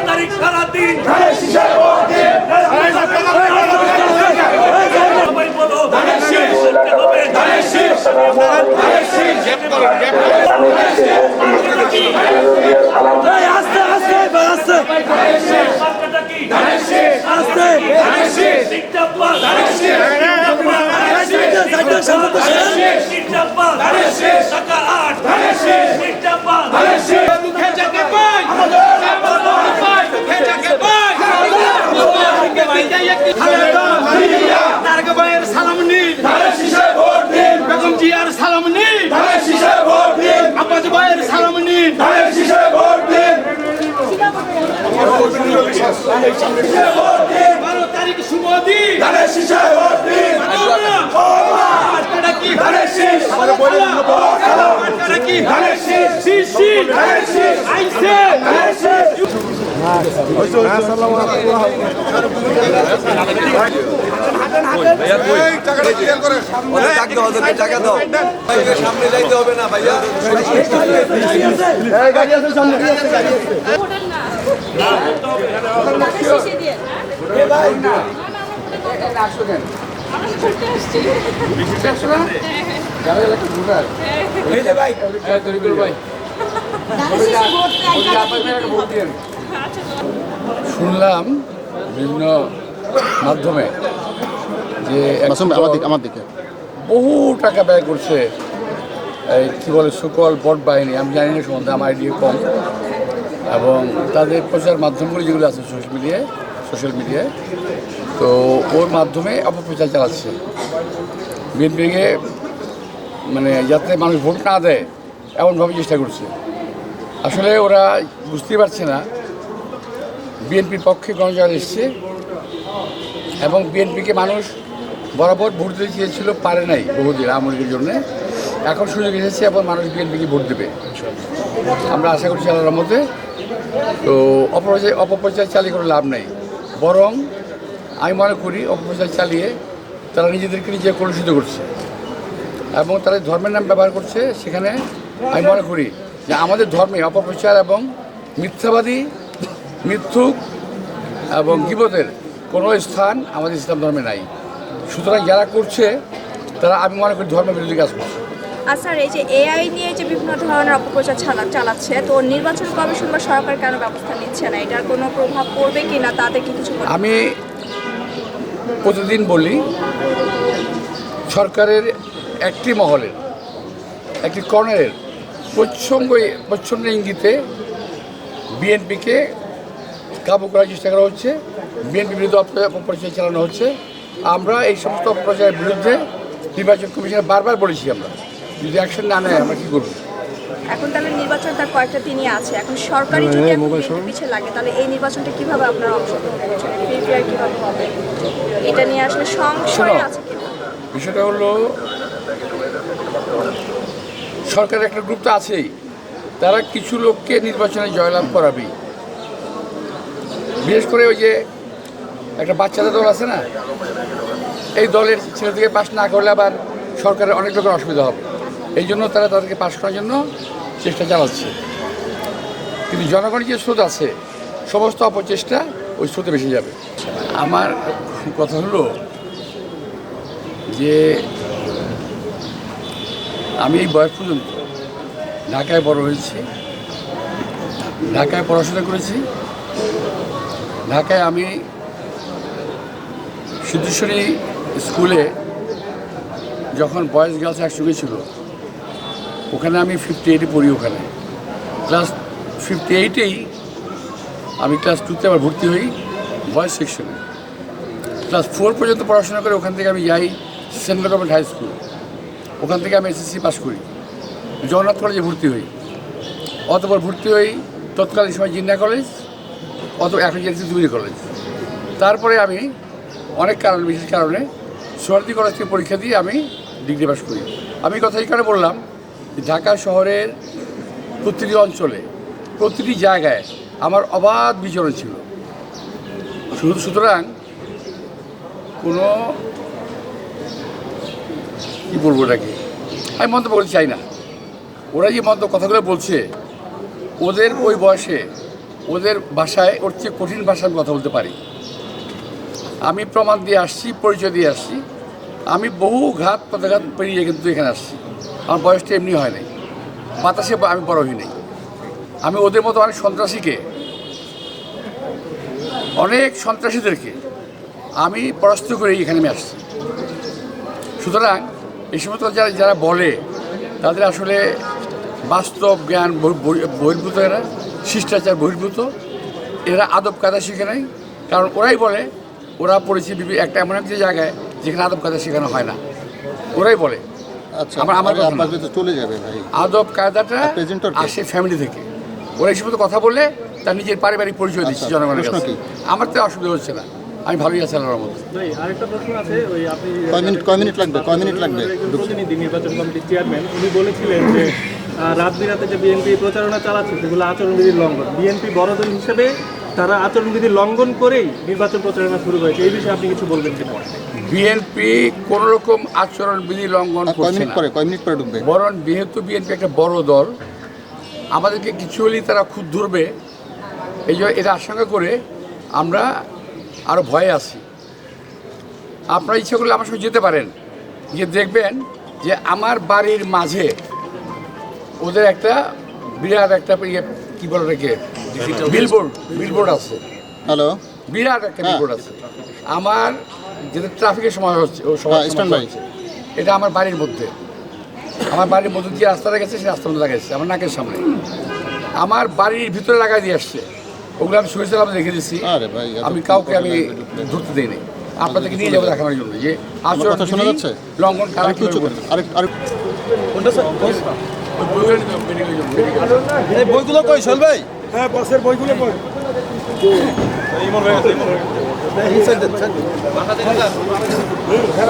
তারিখ সারাদিন সামনে যাইতে হবে না ভাইয়া শুনলাম বিভিন্ন মাধ্যমে যে আমার দিকে বহু টাকা ব্যয় করছে এই কী বলে সকল বট বাহিনী, আমি জানি না সম্বন্ধে, আমার আইডিয়া কম, এবং তাদের প্রচার মাধ্যমগুলি যেগুলো আছে সোশ্যাল মিডিয়ায় তো ওর মাধ্যমে অপপ্রচার চালাচ্ছে বিএনপিকে, মানে যাতে মানুষ ভোট না দেয় এমনভাবে চেষ্টা করছে। আসলে ওরা বুঝতেই পারছে না বিএনপির পক্ষে গণজোয়ার এসছে এবং বিএনপিকে মানুষ বরাবর ভোট দিতে চেয়েছিল, পারে নাই বহুদিন আওয়ামী লীগের জন্যে। এখন সুযোগ এসেছে এবং মানুষ বিএনপিকে ভোট দেবে আমরা আশা করছি আল্লাহর মধ্যে। তো অপপ্রচার চালিয়ে কোনো লাভ নেই, বরং আমি মনে করি অপপ্রচার চালিয়ে তারা নিজেদেরকে নিজে কলুষিত করছে এবং তারা ধর্মের নাম ব্যবহার করছে। সেখানে আমি মনে করি যে আমাদের ধর্মে অপপ্রচার এবং মিথ্যাবাদী, মিথ্যুক এবং গীবতের কোনো স্থান আমাদের ইসলাম ধর্মে নাই। সুতরাং যারা করছে তারা আমি মনে করি ধর্মের বিরোধী কাজ করছে। আর স্যার, এই যে এআই নিয়ে যে বিভিন্ন ধরনের অপপ্রচার চালাচ্ছে, তো নির্বাচন কমিশন বা সরকার কেন ব্যবস্থা নিচ্ছে না? এটার কোনো প্রভাব পড়বে কি না তাদের কি কিছু? আমি প্রতিদিন বলি সরকারের একটি মহলের, একটি কর্নারের প্রচ্ছন্ন ইঙ্গিতে বিএনপিকে কাবু করার চেষ্টা করা হচ্ছে, বিএনপির বিরুদ্ধে অপপ্রচার চালানো হচ্ছে। আমরা এই সমস্ত অপপ্রচারের বিরুদ্ধে নির্বাচন কমিশনে বারবার বলেছি, আমরা যদি অ্যাকশন না নেয় আমরা কী করব। এখন তাহলে নির্বাচন তার কয়েকটা দিনই আছে, এখন সরকারি যদি পিছিয়ে লাগে তাহলে এই নির্বাচনটা কীভাবে আপনারা অংশগ্রহণ করছেন, প্রিপেয়ার কীভাবে হবে, এটা নিয়ে আসলে সংশয় আছে কিনা? বিষয়টা হলো সরকারের একটা গ্রুপ তো আছেই, তারা কিছু লোককে নির্বাচনে জয়লাভ করাবেই। বিশেষ করে ওই যে একটা বাচ্চাদের দল আছে না, এই দলের ছেলে থেকে পাস না করলে আবার সরকারের অনেক লোকের অসুবিধা হবে, এই জন্য তারা তাদেরকে পাস করার জন্য চেষ্টা চালাচ্ছে। কিন্তু জনগণের যে স্রোত আছে, সমস্ত অপচেষ্টা ওই স্রোতে বেশি যাবে। আমার কথা হলো যে আমি এই বয়স পর্যন্ত ঢাকায় বড় হয়েছি, ঢাকায় পড়াশোনা করেছি। ঢাকায় আমি সিদ্ধেশ্বরী স্কুলে যখন বয়েজ গার্লস একসঙ্গে ছিল, ওখানে আমি 58-এ পড়ি। ওখানে ক্লাস 58-এই আমি ক্লাস 2-তে আবার ভর্তি হই বয়েজ সেকশনে। ক্লাস 4 পর্যন্ত পড়াশোনা করে ওখান থেকে আমি যাই সেন্ট্রাল গভর্নমেন্ট হাই স্কুল, ওখান থেকে আমি এসএসসি পাস করি, জগন্নাথ কলেজে ভর্তি হই। অতপর ভর্তি হই তৎকালীন সময় জিন্না কলেজ, এখন জেনেছি জুবিলি কলেজ। তারপরে আমি অনেক কারণে, বিশেষ কারণে সোহরাওয়ার্দী কলেজ থেকে পরীক্ষা দিয়ে আমি ডিগ্রি পাস করি। আমি কথা এই কারণে বললাম, ঢাকা শহরের প্রতিটি অঞ্চলে, প্রতিটি জায়গায় আমার অবাধ বিচরণ ছিল। সুতরাং কোনো কী বলবো ওটাকে, আমি মন্তব্য করতে চাই না। ওরা যে কথাগুলো বলছে, ওদের ওই বয়সে ওদের ভাষায় ওর চেয়ে কঠিন ভাষায় আমি কথা বলতে পারি। আমি প্রমাণ দিয়ে আসছি, পরিচয় দিয়ে আসছি। আমি বহু ঘাত পদাঘাত পেরিয়ে কিন্তু এখানে আসছি। আমার বয়সটা এমনি হয় নাই, বাতাসে আমি বড় হই নাই। আমি ওদের মতো অনেক সন্ত্রাসীদেরকে আমি পরাস্ত করে এখানে আমি আসছি। সুতরাং এই সমস্ত যারা বলে তাদের আসলে বাস্তব জ্ঞান বহির্ভূত, এরা শিষ্টাচার বহির্ভূত, এরা আদব কায়দা শিখে নাই। কারণ ওরাই বলে ওরা পড়েছে একটা এমন একটা জায়গায় যেখানে আদব কায়দা শেখানো হয় না, ওরাই বলে। আচ্ছা, আমার চলে যাবে ভাই। আদব কায়দাটা আসে ফ্যামিলি থেকে। ওরা এই সমস্ত কথা বলে তার নিজের পারিবারিক পরিচয় দিচ্ছে জনগণের কাছে। আমার তো অসুবিধা হচ্ছে না, আমি ভালোই আছি আল্লাহর মতো। আরেকটা প্রশ্ন আছে, ওই আপনি কয় মিনিট লাগবে? প্রতিনিধি নির্বাচন কমিটির চেয়ারম্যান উনি বলেছিলেন যে রাত বিরাতে যে বিএনপি প্রচারণা চালাচ্ছে সেগুলো আচরণবিধির লঙ্ঘন। বিএনপি বড় দল হিসেবে তারা আচরণবিধি লঙ্ঘন করেই নির্বাচন প্রচারণা শুরু হয়েছে, এই বিষয়ে আপনি কিছু বলবেন কিনা? বিএনপি কোন রকম আচরণবিধি লঙ্ঘন করছে না। কয় মিনিট পরে ঢুকবে? বরং যেহেতু বিএনপি একটা বড় দল, আমাদেরকে কিছু হলেই তারা খুদ ধরবে, এই জন্য এটা আশঙ্কা করে আমরা আরও ভয়ে আছি। আপনারা ইচ্ছা করলে আমার সঙ্গে যেতে পারেন, যে দেখবেন যে আমার বাড়ির মাঝে ওদের একটা বিরাট একটা কী বলে রেখে বিলবোর্ড আছে। হ্যালো, বিরাট একটা বিলবোর্ড আছে আমার, যেটা ট্রাফিকের সময় হচ্ছে এটা আমার বাড়ির মধ্যে, যে রাস্তাটা গেছে সেই রাস্তার মধ্যে লাগাইছে আমার নাকের সামনে, আমার বাড়ির ভিতরে লাগাই দিয়ে আসছে। ওগুলো আমি সুইচ আমি রেখে দিচ্ছি, আমি কাউকে আমি ধরতে দিইনি। আপনাদেরকে নিয়ে যাবো দেখানোর জন্য যে আচরণ লঙ্ঘন কারা কি বইগুলো কই শোল ভাই? হ্যাঁ, বসের বইগুলো কই?